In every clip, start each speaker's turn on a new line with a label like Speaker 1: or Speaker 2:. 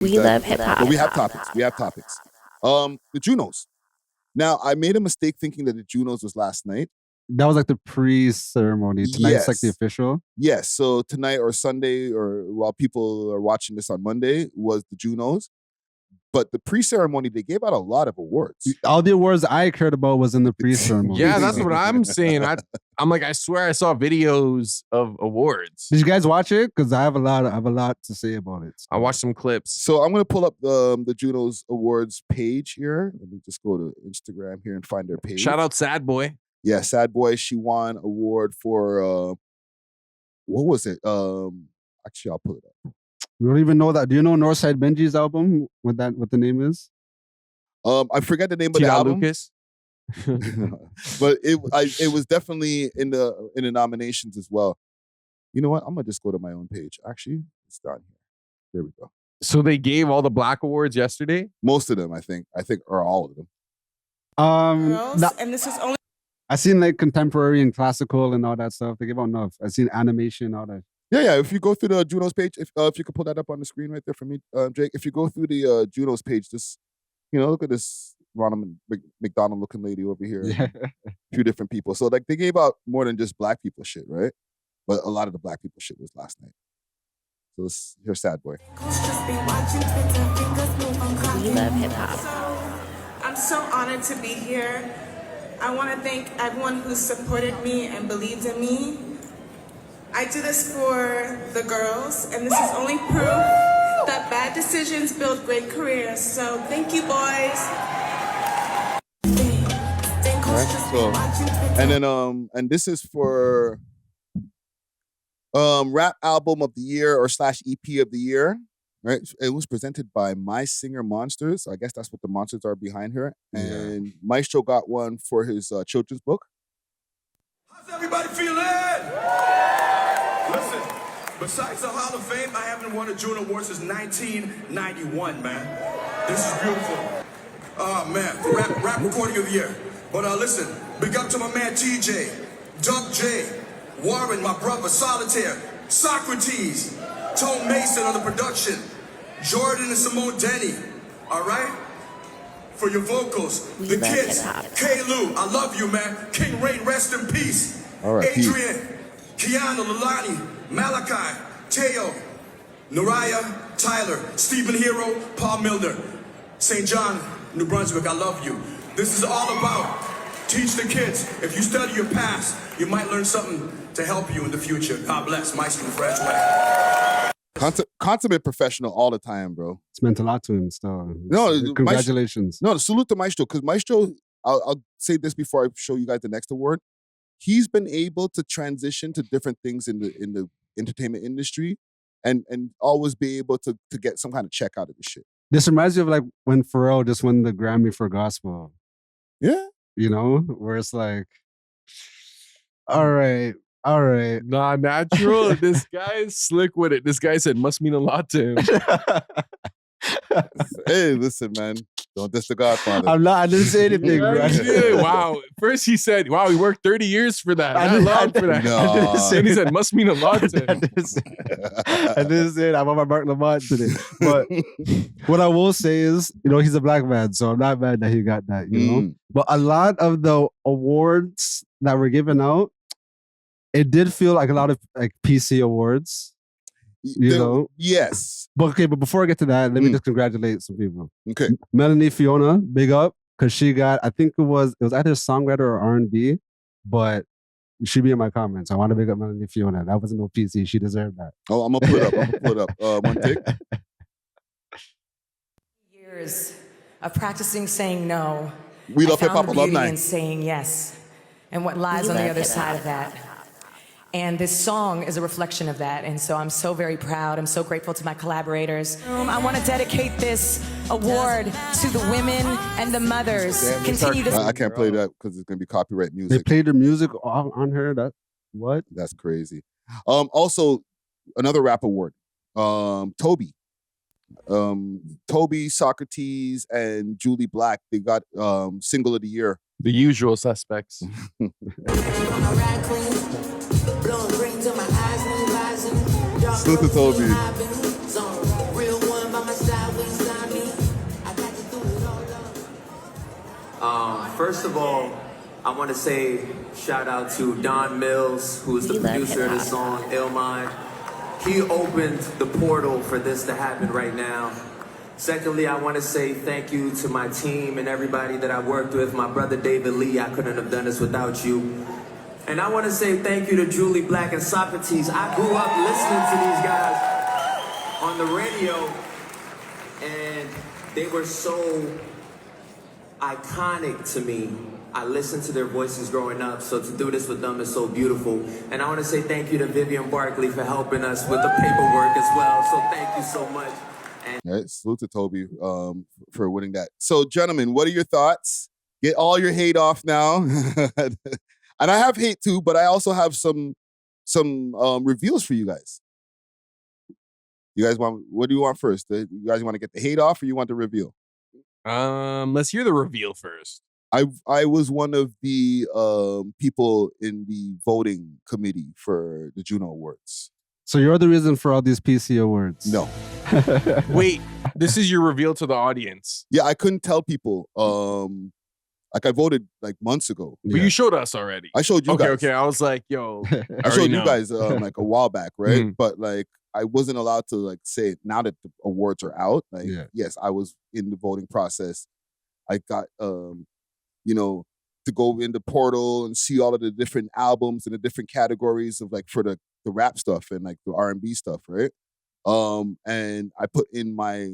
Speaker 1: We love hip hop.
Speaker 2: We have topics. We have topics. The Junos. Now, I made a mistake thinking that the Junos was last night.
Speaker 3: That was like the pre-ceremony. Tonight's like the official.
Speaker 2: Yes. So tonight or Sunday, or while people are watching this on Monday, was the Junos. But the pre-ceremony, they gave out a lot of awards.
Speaker 3: All the awards I cared about was in the pre-ceremony.
Speaker 4: Yeah, that's what I'm saying. I'm like, I swear I saw videos of awards.
Speaker 3: Did you guys watch it? Because I have a lot to say about it.
Speaker 4: I watched some clips.
Speaker 2: So I'm gonna pull up the Junos Awards page here. Let me just go to Instagram here and find their page.
Speaker 4: Shout out Sad Boy.
Speaker 2: Yeah, Sad Boy. She won award for what was it? Actually, I'll pull it up.
Speaker 3: We don't even know that. Do you know Northside Benji's album? What the name is?
Speaker 2: I forget the name of the album.
Speaker 4: Lucas.
Speaker 2: But it was definitely in the nominations as well. You know what? I'm gonna just go to my own page. Actually, it's down here. There we go.
Speaker 4: So they gave all the Black Awards yesterday?
Speaker 2: Most of them, I think, or all of them.
Speaker 5: And this is only.
Speaker 3: I seen like contemporary and classical and all that stuff. They give out enough. I seen animation, all that.
Speaker 2: Yeah. If you go through the Junos page, if you could pull that up on the screen right there for me, Jake. If you go through the Junos page, just look at this Ronald McDonald looking lady over here.
Speaker 3: Yeah.
Speaker 2: A few different people. So like they gave out more than just Black people shit, right? But a lot of the Black people shit was last night. So here's Sad Boy.
Speaker 1: We love hip hop.
Speaker 5: So, I'm so honored to be here. I want to thank everyone who supported me and believed in me. I do this for the girls, and this is only proof that bad decisions build great careers. So thank you, boys.
Speaker 2: So, and then and this is for rap album of the year or / EP of the year, right? It was presented by My Singer Monsters. I guess that's what the monsters are behind her. And Maestro got one for his children's book.
Speaker 6: How's everybody feeling? Listen, besides the Hall of Fame, I haven't won a Juno Award since 1991, man. This is beautiful. Oh, man, for rap recording of the year. But listen, big up to my man TJ, Doug J, Warren, my brother, Solitaire, Socrates, Tone Mason on the production, Jordan and Simone Denny, all right? For your vocals, the kids, K-Lou, I love you, man. King Rain, rest in peace. Adrian, Kiana, Lilani, Malachi, Teo, Nariah, Tyler, Stephen Hero, Paul Milner, St. John, New Brunswick, I love you. This is all about teach the kids. If you study your past, you might learn something to help you in the future. God bless. Maestro Fresh Way.
Speaker 2: Consummate professional all the time, bro.
Speaker 3: It's meant a lot to him still.
Speaker 2: No,
Speaker 3: congratulations.
Speaker 2: Salute to Maestro, because Maestro, I'll say this before I show you guys the next award. He's been able to transition to different things in the entertainment industry and always be able to get some kind of check out of the shit.
Speaker 3: This reminds me of like when Pharrell just won the Grammy for gospel.
Speaker 2: Yeah.
Speaker 3: Where it's like, all right.
Speaker 4: Nah, natural. This guy's slick with it. This guy said must mean a lot to him.
Speaker 2: Hey, listen, man. Don't diss the Godfather.
Speaker 3: I didn't say anything, bro.
Speaker 4: Wow. First he said, wow, he worked 30 years for that. Not long for that.
Speaker 2: No.
Speaker 4: And he said, must mean a lot to him.
Speaker 3: I didn't say it. I'm on my Mark Lamont today. But what I will say is, he's a black man, so I'm not mad that he got that, know? But a lot of the awards that were given out, it did feel like a lot of like PC awards.
Speaker 2: Yes.
Speaker 3: But before I get to that, let me just congratulate some people.
Speaker 2: Okay.
Speaker 3: Melanie Fiona, big up, because she got, I think it was either songwriter or R&B, but she be in my comments. I want to big up Melanie Fiona. That wasn't no PC. She deserved that.
Speaker 2: Oh, I'm gonna pull it up. One take.
Speaker 7: Years of practicing saying no.
Speaker 2: We love hip hop alumni.
Speaker 7: And saying yes, and what lies on the other side of that. And this song is a reflection of that. And so I'm so very proud. I'm so grateful to my collaborators. I want to dedicate this award to the women and the mothers.
Speaker 2: I can't play that because it's going to be copyright music.
Speaker 3: They played the music on her. What?
Speaker 2: That's crazy. Also, another rap award. Toby. Toby, Socrates, and Julie Black. They got single of the year.
Speaker 4: The usual suspects.
Speaker 2: Salute to Toby.
Speaker 8: First of all, I want to say shout out to Don Mills, who is the producer of the song Ill Mind. He opened the portal for this to happen right now. Secondly, I want to say thank you to my team and everybody that I worked with. My brother David Lee, I couldn't have done this without you. And I want to say thank you to Julie Black and Socrates. I grew up listening to these guys on the radio, and they were so iconic to me. I listened to their voices growing up, so to do this with them is so beautiful. And I want to say thank you to Vivian Barkley for helping us with the paperwork as well. So thank you so much.
Speaker 2: All right, salute to Toby for winning that. So, gentlemen, what are your thoughts? Get all your hate off now. And I have hate too, but I also have some reveals for you guys. You guys want? What do you want first? You guys want to get the hate off, or you want the reveal?
Speaker 4: Let's hear the reveal first.
Speaker 2: I was one of the people in the voting committee for the Juno Awards.
Speaker 3: So you're the reason for all these PC awards?
Speaker 2: No.
Speaker 4: Wait, this is your reveal to the audience.
Speaker 2: Yeah, I couldn't tell people. Like I voted like months ago.
Speaker 4: But you showed us already.
Speaker 2: I showed you guys.
Speaker 4: Okay. I was like, yo,
Speaker 2: I showed you guys like a while back, right?
Speaker 4: Mhm.
Speaker 2: But like I wasn't allowed to like say it now that the awards are out. Like, yes, I was in the voting process. I got to go in the portal and see all of the different albums and the different categories of like for the rap stuff and like the R&B stuff, right? And I put in my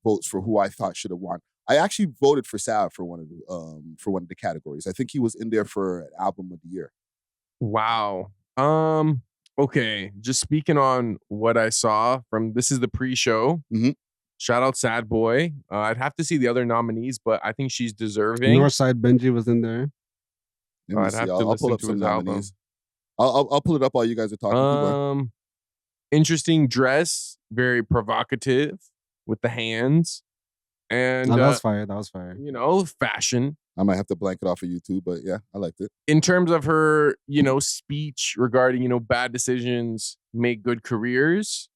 Speaker 2: votes for who I thought should have won. I actually voted for Sav for one of the categories. I think he was in there for an album of the year.
Speaker 4: Wow. Okay. Just speaking on what I saw from this is the pre-show.
Speaker 2: Mm-hmm.
Speaker 4: Shout out Sad Boy. I'd have to see the other nominees, but I think she's deserving.
Speaker 3: Northside Benji was in there.
Speaker 2: I'd have to I'll pull up some nominees. I'll pull it up while you guys are talking.
Speaker 4: Interesting dress, very provocative with the hands. And
Speaker 3: that was fire. That was fire.
Speaker 4: Fashion.
Speaker 2: I might have to blank it off of YouTube, but yeah, I liked it.
Speaker 4: In terms of her, speech regarding, bad decisions make good careers.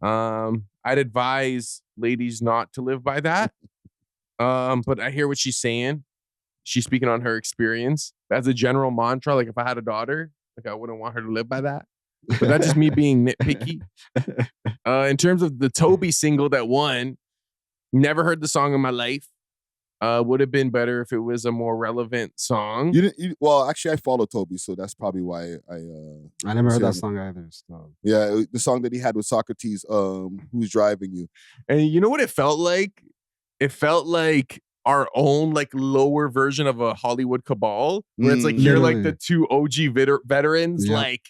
Speaker 4: I'd advise ladies not to live by that. But I hear what she's saying. She's speaking on her experience. That's a general mantra. Like if I had a daughter, like I wouldn't want her to live by that. But that's just me being nitpicky. In terms of the Toby single that won, never heard the song in my life. Would have been better if it was a more relevant song.
Speaker 2: Well, actually, I follow Toby, so that's probably why
Speaker 3: I never heard that song either. So.
Speaker 2: Yeah, the song that he had with Socrates, Who's Driving You.
Speaker 4: And you know what it felt like? It felt like our own like lower version of a Hollywood cabal, where it's like you're like the two OG veterans, like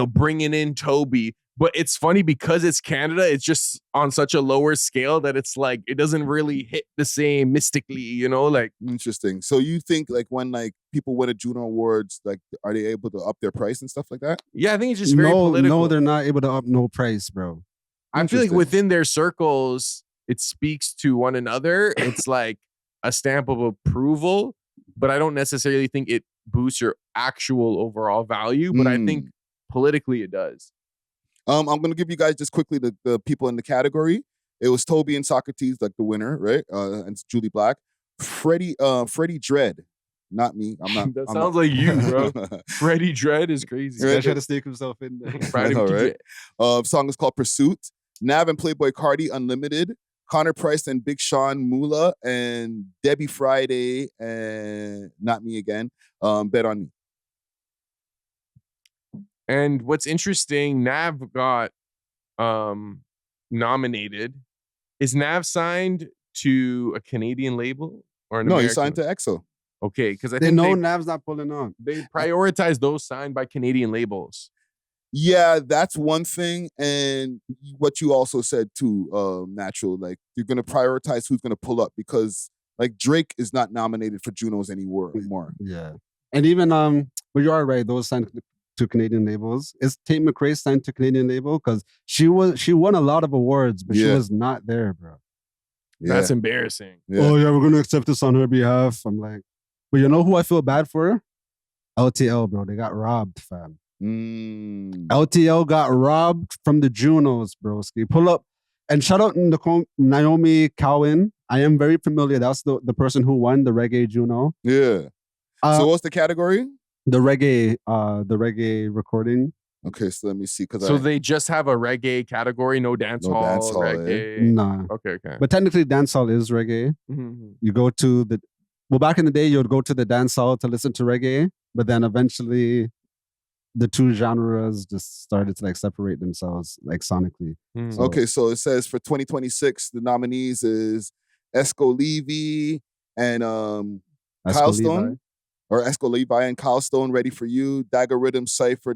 Speaker 4: bringing in Toby. But it's funny because it's Canada, it's just on such a lower scale that it's like it doesn't really hit the same mystically, like.
Speaker 2: Interesting. So you think like when like people win a Juno Awards, like are they able to up their price and stuff like that?
Speaker 4: Yeah, I think it's just very political.
Speaker 3: No, they're not able to up no price, bro.
Speaker 4: I feel like within their circles, it speaks to one another. It's like a stamp of approval, but I don't necessarily think it boosts your actual overall value. But I think politically it does.
Speaker 2: I'm going to give you guys just quickly the people in the category. It was Toby and Socrates, like the winner, right? And it's Julie Black. Freddie Dredd. Not me.
Speaker 4: That sounds like you, bro. Freddie Dredd is crazy.
Speaker 3: He's trying to sneak himself in there.
Speaker 2: Right? Song is called Pursuit. Nav and Playboy Cardi, Unlimited. Connor Price and Big Sean Moolah. And Debbie Friday and Not Me Again. Bet on Me.
Speaker 4: And what's interesting, Nav got nominated. Is Nav signed to a Canadian label or an American?
Speaker 2: He signed to EXO.
Speaker 4: Okay, because I
Speaker 3: they
Speaker 4: think
Speaker 3: know Nav's not pulling on.
Speaker 4: They prioritize those signed by Canadian labels.
Speaker 2: Yeah, that's one thing. And what you also said too, Natural, like you're going to prioritize who's going to pull up because like Drake is not nominated for Junos anymore.
Speaker 3: Yeah. And even, but you are right, those signed to Canadian labels. Is Tate McRae signed to Canadian label? Because she won a lot of awards, but she was not there, bro.
Speaker 2: Yeah.
Speaker 4: That's embarrassing.
Speaker 2: Yeah.
Speaker 3: Oh yeah, we're gonna accept this on her behalf. I'm like, but you know who I feel bad for? LTL, bro. They got robbed, fam. LTL got robbed from the Junos, broski. Pull up And shout out Naomi Cowan. I am very familiar. That's the person who won the reggae Juno.
Speaker 2: Yeah. So what's the category?
Speaker 3: The reggae recording.
Speaker 2: Okay, so let me see.
Speaker 4: So they just have a reggae category, no dancehall, reggae.
Speaker 3: Nah.
Speaker 4: Okay.
Speaker 3: But technically, dancehall is reggae.
Speaker 4: Mm-hmm.
Speaker 3: You go to back in the day, you would go to the dancehall to listen to reggae, but then eventually, the two genres just started to like separate themselves like sonically.
Speaker 4: Mm.
Speaker 2: Okay, so it says for 2026, the nominees is Esco Levy and Kyle Stone. Or Esco Levi and Kyle Stone, Ready for You, Dagger Rhythm Cypher,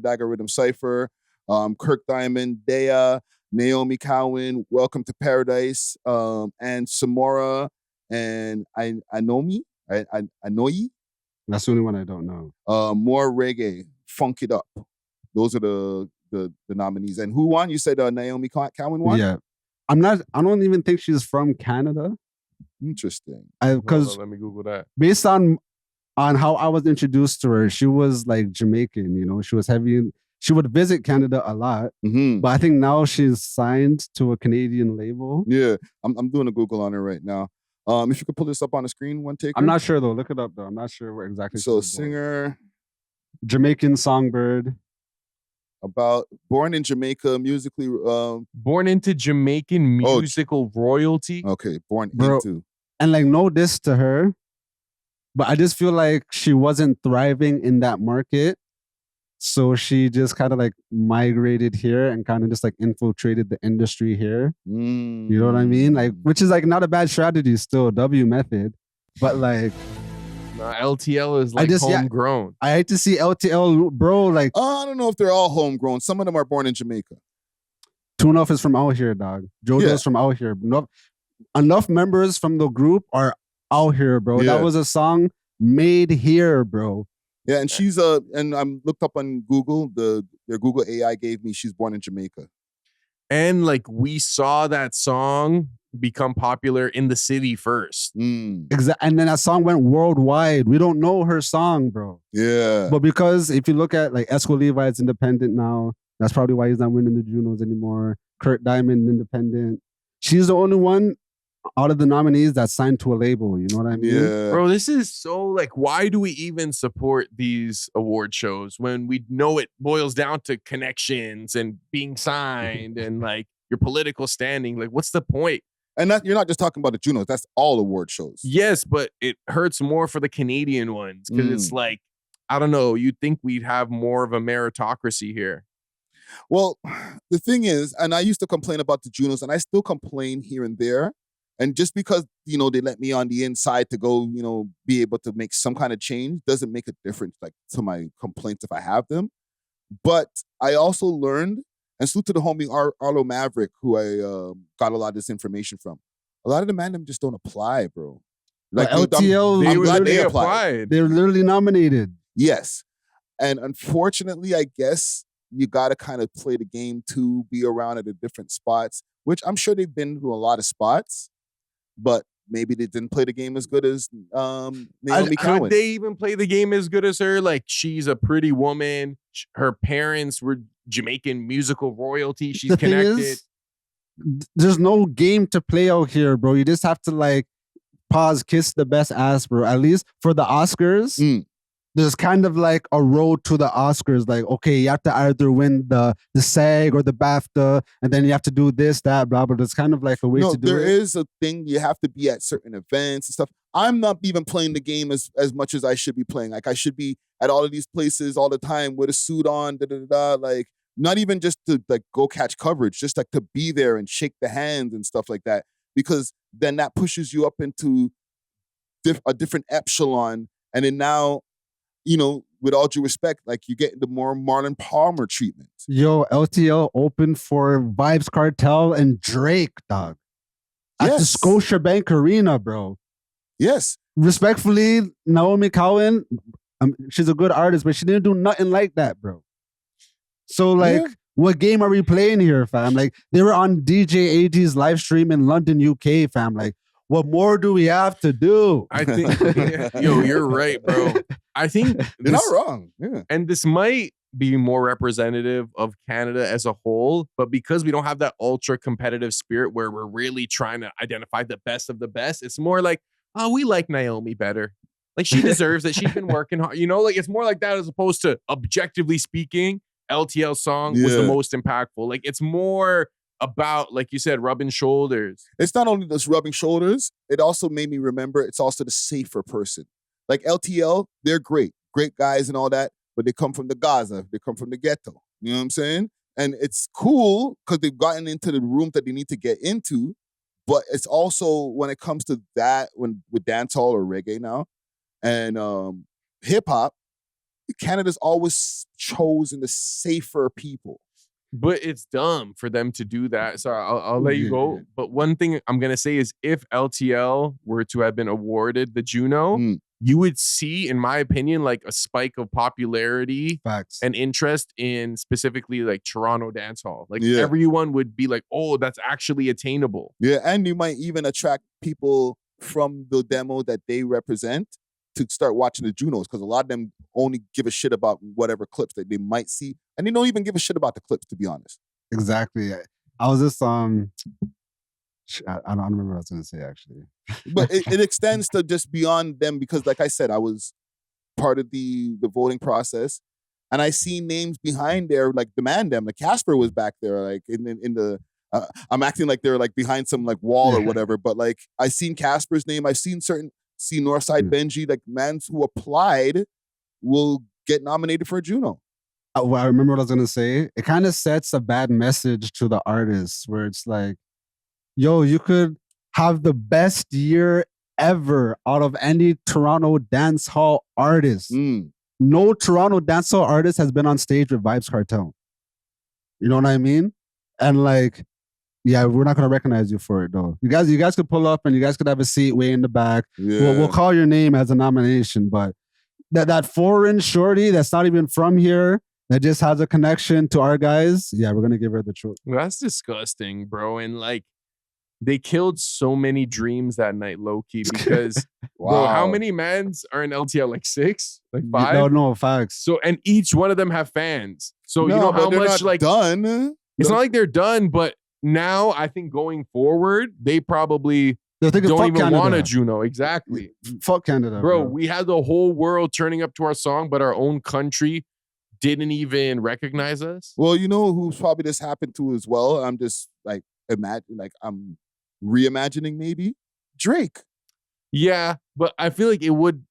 Speaker 2: Kirk Diamond, Dea, Naomi Cowan, Welcome to Paradise, and Samora and Anoyi.
Speaker 3: That's the only one I don't know.
Speaker 2: More Reggae, Funk It Up. Those are the nominees. And who won? You said Naomi Cowan won?
Speaker 3: Yeah. I don't even think she's from Canada.
Speaker 2: Interesting.
Speaker 3: Because
Speaker 4: let me Google that.
Speaker 3: Based on how I was introduced to her, she was like Jamaican, you know, she was heavy. She would visit Canada a lot, but I think now she's signed to a Canadian label.
Speaker 2: Yeah, I'm doing a Google on her right now. If you could pull this up on the screen, one taker.
Speaker 3: I'm not sure though. Look it up though. I'm not sure where exactly.
Speaker 2: So singer,
Speaker 3: Jamaican songbird.
Speaker 2: About born in Jamaica, musically.
Speaker 4: Born into Jamaican musical royalty.
Speaker 2: Okay, born into.
Speaker 3: And like no diss to her. But I just feel like she wasn't thriving in that market. So she just kind of like migrated here and kind of just like infiltrated the industry here. You know what I mean? Like, which is like not a bad strategy still, W method. But like...
Speaker 4: LTL is like homegrown.
Speaker 3: I hate to see LTL, bro, like...
Speaker 2: I don't know if they're all homegrown. Some of them are born in Jamaica.
Speaker 3: Tune-Off is from out here, dog. JoJo's from out here. Enough members from the group are out here, bro.
Speaker 2: Yeah.
Speaker 3: That was a song made here, bro.
Speaker 2: Yeah, and she's and I'm looked up on Google. Their Google AI gave me she's born in Jamaica.
Speaker 4: And like we saw that song become popular in the city first.
Speaker 3: Exactly. And then that song went worldwide. We don't know her song, bro.
Speaker 2: Yeah.
Speaker 3: But because if you look at like Esco Levi is independent now, that's probably why he's not winning the Junos anymore. Kurt Diamond, independent. She's the only one out of the nominees that's signed to a label, you know what I mean?
Speaker 2: Yeah.
Speaker 4: Bro, this is so like, why do we even support these award shows when we know it boils down to connections and being signed and like your political standing? Like, what's the point?
Speaker 2: And you're not just talking about the Junos, that's all award shows.
Speaker 4: Yes, but it hurts more for the Canadian ones because it's like, I don't know, you'd think we'd have more of a meritocracy here.
Speaker 2: Well, the thing is, and I used to complain about the Junos, and I still complain here and there. And just because, you know, they let me on the inside to go, you know, be able to make some kind of change doesn't make a difference, like, to my complaints if I have them. But I also learned, and salute to the homie Arlo Maverick, who I got a lot of this information from. A lot of the men just don't apply, bro.
Speaker 3: Like LTL,
Speaker 2: I'm glad they applied.
Speaker 3: They're literally nominated.
Speaker 2: Yes. And unfortunately, I guess you got to kind of play the game to be around at the different spots, which I'm sure they've been to a lot of spots. But maybe they didn't play the game as good as Naomi Cowan.
Speaker 4: Could they even play the game as good as her? Like, she's a pretty woman. Her parents were Jamaican musical royalty. She's connected.
Speaker 3: There's no game to play out here, bro. You just have to like pause, kiss the best ass, bro. At least for the Oscars, there's kind of like a road to the Oscars. Like, okay, you have to either win the SAG or the BAFTA, and then you have to do this, that, blah, blah. There's kind of like a way to do it.
Speaker 2: There is a thing. You have to be at certain events and stuff. I'm not even playing the game as much as I should be playing. Like, I should be at all of these places all the time with a suit on, like, not even just to like go catch coverage, just like to be there and shake the hands and stuff like that, because then that pushes you up into a different echelon. And then now, you know, with all due respect, like you get the more Marlon Palmer treatment.
Speaker 3: Yo, LTL opened for Vibes Cartel and Drake, dog. At the Scotiabank Arena, bro.
Speaker 2: Yes.
Speaker 3: Respectfully, Naomi Cowan, she's a good artist, but she didn't do nothing like that, bro. So, like, what game are we playing here, fam? Like, they were on DJ AG's live stream in London, UK, fam. Like, what more do we have to do?
Speaker 4: I think, yo, you're right, bro. I think
Speaker 2: you're not wrong. Yeah.
Speaker 4: And this might be more representative of Canada as a whole, but because we don't have that ultra competitive spirit where we're really trying to identify the best of the best, it's more like, oh, we like Naomi better. Like she deserves it. She's been working hard. You know, like it's more like that as opposed to objectively speaking, LTL's song was the most impactful. Like it's more about, like you said, rubbing shoulders.
Speaker 2: It's not only just rubbing shoulders, it also made me remember it's also the safer person. Like LTL, they're great guys and all that, but they come from the Gaza, they come from the ghetto. You know what I'm saying? And it's cool because they've gotten into the room that they need to get into, but it's also when it comes to that, when with dancehall or reggae now, and hip hop, Canada's always chosen the safer people.
Speaker 4: But it's dumb for them to do that. So I'll let you go. But one thing I'm going to say is if LTL were to have been awarded the Juno, you would see, in my opinion, like a spike of popularity and interest in specifically like Toronto dancehall. Like everyone would be like, oh, that's actually attainable.
Speaker 2: Yeah, and you might even attract people from the demo that they represent to start watching the Junos, because a lot of them only give a shit about whatever clips that they might see, and they don't even give a shit about the clips, to be honest.
Speaker 3: Exactly. I was just I don't remember what I was going to say actually.
Speaker 2: But it extends to just beyond them, because like I said, I was part of the voting process, and I see names behind there like demand them. Like Casper was back there, like in the. I'm acting like they're like behind some like wall or whatever, but like I seen Casper's name. I've seen Northside Benji, like mans who applied will get nominated for a Juno.
Speaker 3: Well, I remember what I was gonna say. It kind of sets a bad message to the artists, where it's like, yo, you could have the best year ever out of any Toronto dance hall artist. No Toronto dance hall artist has been on stage with Vybz Kartel. You know what I mean? And like, yeah, we're not gonna recognize you for it though. You guys could pull up and you guys could have a seat way in the back. We'll call your name as a nomination, but that foreign shorty that's not even from here, that just has a connection to our guys, yeah, we're gonna give her the truth.
Speaker 4: That's disgusting, bro. And like, they killed so many dreams that night, low key, because bro, how many mans are in LTL? Like 6, like 5?
Speaker 3: No, facts.
Speaker 4: So, and each one of them have fans. So you know how much like
Speaker 2: done.
Speaker 4: It's not like they're done, but now I think going forward, they probably don't even want a Juno. Exactly.
Speaker 3: Fuck Canada,
Speaker 4: bro. We had the whole world turning up to our song, but our own country didn't even recognize us.
Speaker 2: Well, you know who's probably this happened to as well? I'm just like I'm reimagining maybe Drake.
Speaker 4: Yeah, but I feel like it would,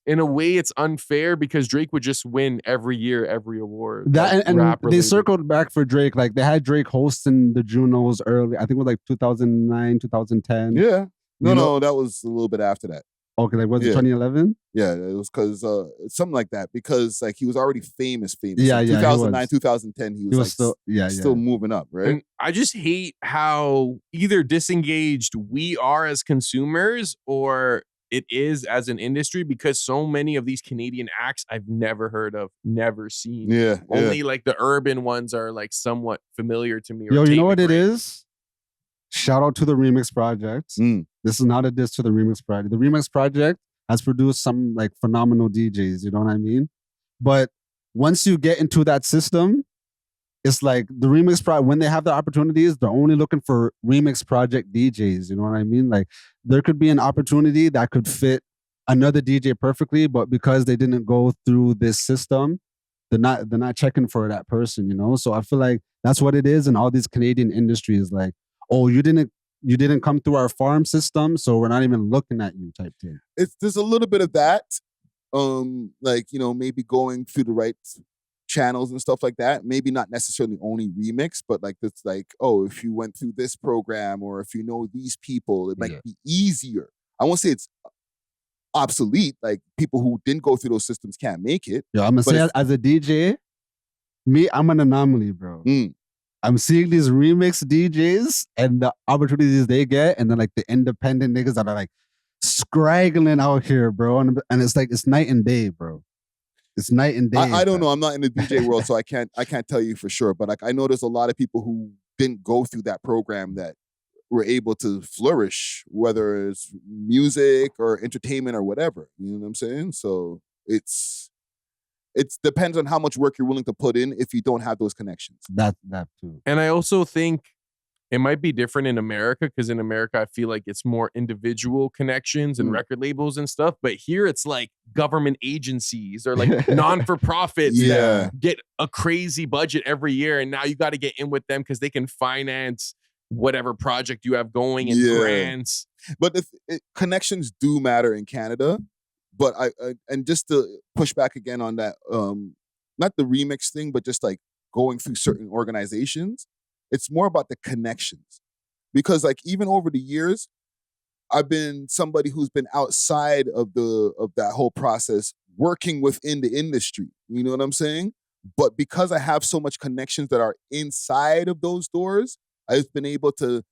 Speaker 4: in a way, it's unfair because Drake would just win every year, every award.
Speaker 3: That and they circled back for Drake. Like they had Drake hosting the Junos early. I think it was like 2009, 2010.
Speaker 2: Yeah. No, that was a little bit after that.
Speaker 3: Okay, like was it 2011?
Speaker 2: Yeah, it was because something like that, because like he was already famous.
Speaker 3: Yeah,
Speaker 2: like, 2009, 2010, he was like still moving up, right?
Speaker 4: And I just hate how either disengaged we are as consumers or it is as an industry, because so many of these Canadian acts I've never heard of, never seen.
Speaker 2: Yeah.
Speaker 4: Only like the urban ones are like somewhat familiar to me.
Speaker 3: Yo, you know what it is? Shout out to the Remix Project. This is not a diss to the Remix Project. The Remix Project has produced some like phenomenal DJs, you know what I mean? But once you get into that system, it's like the Remix Project, when they have the opportunities, they're only looking for Remix Project DJs, you know what I mean? Like there could be an opportunity that could fit another DJ perfectly, but because they didn't go through this system, they're not checking for that person, you know? So I feel like that's what it is in all these Canadian industries. Like, oh, you didn't come through our farm system, so we're not even looking at you type thing.
Speaker 2: There's a little bit of that. Like, you know, maybe going through the right channels and stuff like that. Maybe not necessarily only remix, but like it's like, oh, if you went through this program or if you know these people, it might be easier. I won't say it's obsolete. Like people who didn't go through those systems can't make it.
Speaker 3: Yeah, I'm gonna say as a DJ, I'm an anomaly, bro. I'm seeing these remix DJs and the opportunities they get, and then like the independent niggas that are like scraggling out here, bro. And it's like it's night and day, bro. It's night and day.
Speaker 2: I don't know. I'm not in the DJ world, so I can't tell you for sure. But like I know there's a lot of people who didn't go through that program that were able to flourish, whether it's music or entertainment or whatever. You know what I'm saying? So it's it depends on how much work you're willing to put in if you don't have those connections.
Speaker 3: That too.
Speaker 4: And I also think it might be different in America, because in America, I feel like it's more individual connections and record labels and stuff. But here it's like government agencies or like non-for-profits that get a crazy budget every year. And now you got to get in with them because they can finance whatever project you have going and grants.
Speaker 2: But connections do matter in Canada. But I and just to push back again on that, not the remix thing, but just like going through certain organizations, it's more about the connections. Because like even over the years, I've been somebody who's been outside of that whole process, working within the industry. You know what I'm saying? But because I have so much connections that are inside of those doors, I've been able to,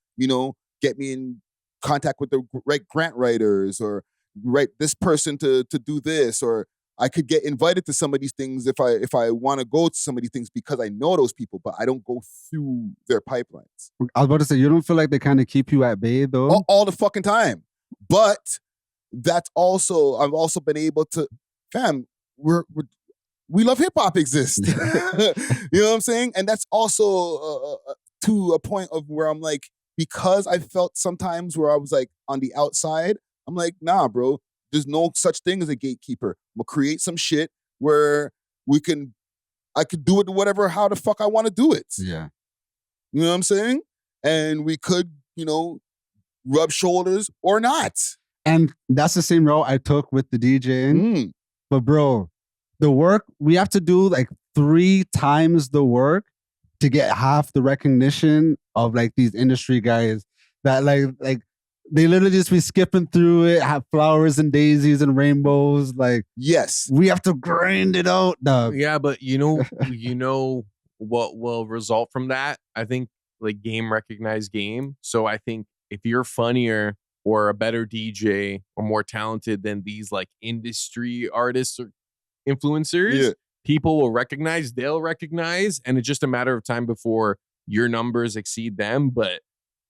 Speaker 2: get me in contact with the right grant writers or write this person to do this, or I could get invited to some of these things if I want to go to some of these things because I know those people, but I don't go through their pipelines.
Speaker 3: I was about to say, you don't feel like they kind of keep you at bay though?
Speaker 2: All the fucking time. But that's also, I've also been able to, fam, we love hip hop exists. You know what I'm saying? And that's also to a point of where I'm like, because I felt sometimes where I was like on the outside, I'm like, nah, bro, there's no such thing as a gatekeeper. We'll create some shit where I could do it how the fuck I want to do it.
Speaker 3: Yeah.
Speaker 2: You know what I'm saying? And we could, rub shoulders or not.
Speaker 3: And that's the same route I took with the DJing. But bro, the work, we have to do like 3 times the work to get half the recognition of like these industry guys that like they literally just be skipping through it, have flowers and daisies and rainbows. Like,
Speaker 2: yes,
Speaker 3: we have to grind it out, dog.
Speaker 4: Yeah, but you know what will result from that? I think like game recognize game. So I think if you're funnier or a better DJ or more talented than these like industry artists or influencers, people will recognize, they'll recognize, and it's just a matter of time before your numbers exceed them. But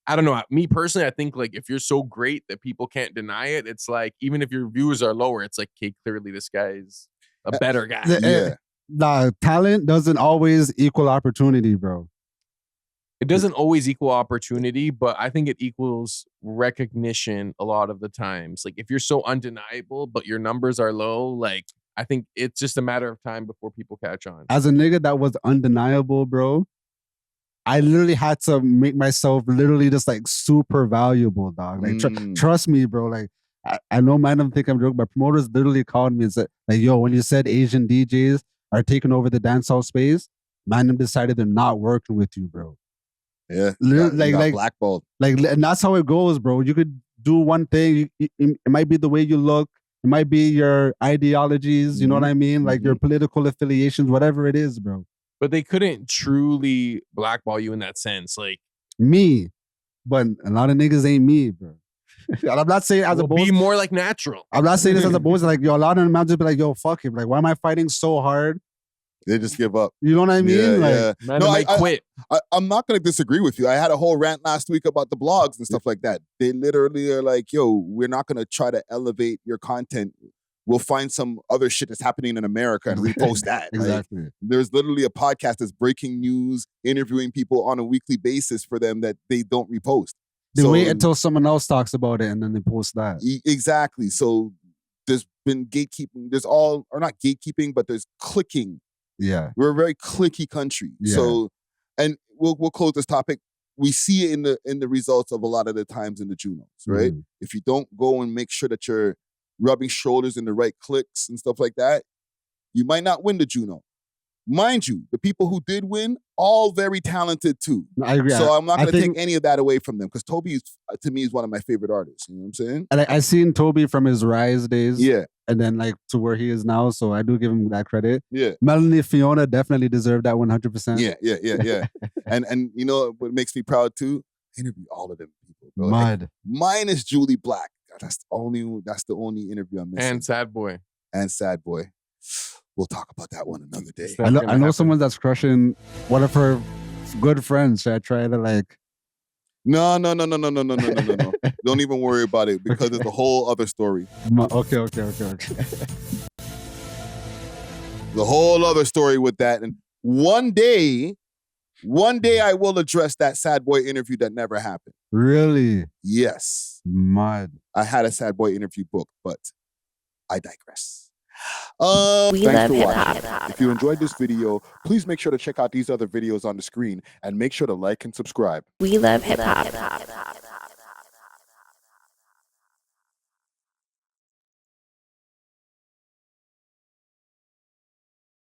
Speaker 4: I don't know. Me personally, I think like if you're so great that people can't deny it, it's like even if your views are lower, it's like, okay, clearly this guy's a better guy.
Speaker 3: Nah, talent doesn't always equal opportunity, bro.
Speaker 4: It doesn't always equal opportunity, but I think it equals recognition a lot of the times. Like if you're so undeniable, but your numbers are low, like I think it's just a matter of time before people catch on.
Speaker 3: As a nigga that was undeniable, bro, I literally had to make myself literally just like super valuable, dog. Like trust me, bro. Like I know man, I'm thinking I'm joking, but promoters literally called me and said, like, yo, when you said Asian DJs are taking over the dancehall space, man, them decided they're not working with you, bro.
Speaker 2: Yeah,
Speaker 3: like
Speaker 2: blackballed.
Speaker 3: Like, and that's how it goes, bro. You could do one thing. It might be the way you look. It might be your ideologies. You know what I mean? Like your political affiliations, whatever it is, bro.
Speaker 4: But they couldn't truly blackball you in that sense. Like
Speaker 3: me, but a lot of niggas ain't me, bro. And I'm not saying as a boss.
Speaker 4: Be more like natural.
Speaker 3: I'm not saying this as a boss. Like, yo, a lot of them just be like, yo, fuck it. Like, why am I fighting so hard?
Speaker 2: They just give up.
Speaker 3: You know what I mean?
Speaker 2: Yeah,
Speaker 4: Man, I quit.
Speaker 2: I'm not going to disagree with you. I had a whole rant last week about the blogs and stuff like that. They literally are like, yo, we're not going to try to elevate your content. We'll find some other shit that's happening in America and repost that.
Speaker 3: Exactly.
Speaker 2: Like, there's literally a podcast that's breaking news, interviewing people on a weekly basis for them that they don't repost.
Speaker 3: They wait until someone else talks about it and then they post that.
Speaker 2: Exactly. So there's been gatekeeping. Or not gatekeeping, but there's clicking.
Speaker 3: Yeah.
Speaker 2: We're a very cliquey country.
Speaker 3: Yeah.
Speaker 2: So, and we'll close this topic. We see it in the results of a lot of the times in the Junos, right? If you don't go and make sure that you're rubbing shoulders in the right clicks and stuff like that, you might not win the Juno. Mind you, the people who did win, all very talented too.
Speaker 3: I agree.
Speaker 2: So I'm not going to take any of that away from them because Toby, to me, is one of my favorite artists. You know what I'm saying?
Speaker 3: And I seen Toby from his Rise days.
Speaker 2: Yeah.
Speaker 3: And then like to where he is now. So I do give him that credit.
Speaker 2: Yeah.
Speaker 3: Melanie Fiona definitely deserved that 100%.
Speaker 2: Yeah. and you know what makes me proud too? Interview all of them people. Bro.
Speaker 3: Mad.
Speaker 2: Like, minus Julie Black. God, that's the only interview I'm missing.
Speaker 4: And Sad Boy.
Speaker 2: We'll talk about that one another day.
Speaker 3: I know someone that's crushing one of her good friends. Should I try to like?
Speaker 2: No. Don't even worry about it because it's a whole other story.
Speaker 3: Okay.
Speaker 2: The whole other story with that. And one day I will address that Sad Boy interview that never happened.
Speaker 3: Really?
Speaker 2: Yes.
Speaker 3: Mad.
Speaker 2: I had a Sad Boy interview booked, but I digress.
Speaker 1: We
Speaker 2: Thanks
Speaker 1: love
Speaker 2: for
Speaker 1: hip
Speaker 2: watching.
Speaker 1: hop.
Speaker 2: If you enjoyed this video, please make sure to check out these other videos on the screen and make sure to like and subscribe.
Speaker 1: We love hip hop.